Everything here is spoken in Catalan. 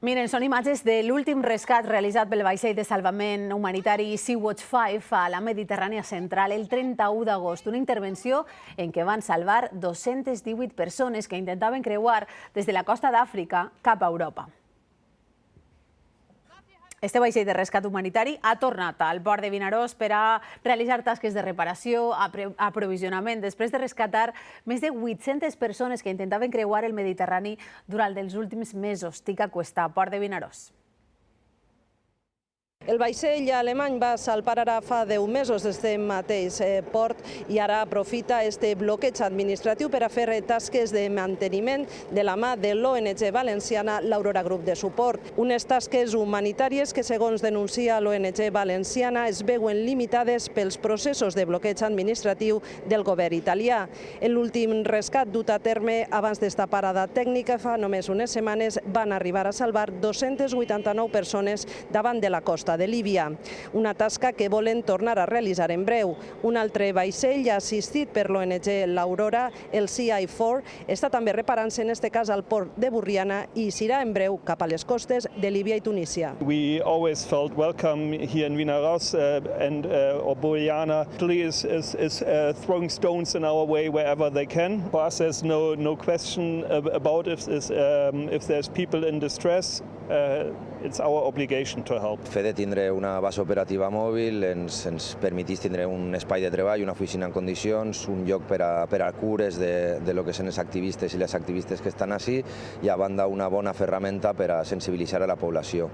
Miren, són imatges de l'últim rescat realitzat pel vaixell de salvament humanitari Sea-Watch 5 a la Mediterrània central el 31 d'agost. Una intervenció en què van salvar 218 persones que intentaven creuar des de la costa d'Àfrica cap a Europa. Este vaixell de rescat humanitari ha tornat al port de Vinaròs per a realitzar tasques de reparació, aprovisionament, després de rescatar més de 800 persones que intentaven creuar el Mediterrani durant els últims mesos. Tica Cuesta, port de Vinaròs. El vaixell alemany va salpar ara fa 10 mesos d'este mateix port i ara aprofita este bloqueig administratiu per a fer tasques de manteniment de la mà de l'ONG valenciana l'Aurora Group de Suport. Unes tasques humanitàries que, segons denuncia l'ONG valenciana, es veuen limitades pels processos de bloqueig administratiu del govern italià. En l'últim rescat dut a terme abans d'esta parada tècnica, fa només unes setmanes, van arribar a salvar 289 persones davant de la costa de Líbia, una tasca que volen tornar a realitzar en breu. Un altre vaixell assistit per l'ONG l'Aurora, el CI4, està també reparant-se en este cas al port de Burriana i s'irà en breu cap a les costes de Líbia i Tunísia. We always felt welcome here in Vinaròs and Burriana. Italy is throwing stones in our way wherever they can. For us, there's no question about if there's people in distress. It's our obligation to help. El fet de tindre una base operativa mòbil ens permetís tindre un espai de treball, una oficina en condicions, un lloc per a cures de lo que són els activistes i les activistes que estan així i a banda una bona ferramenta per a sensibilitzar a la població.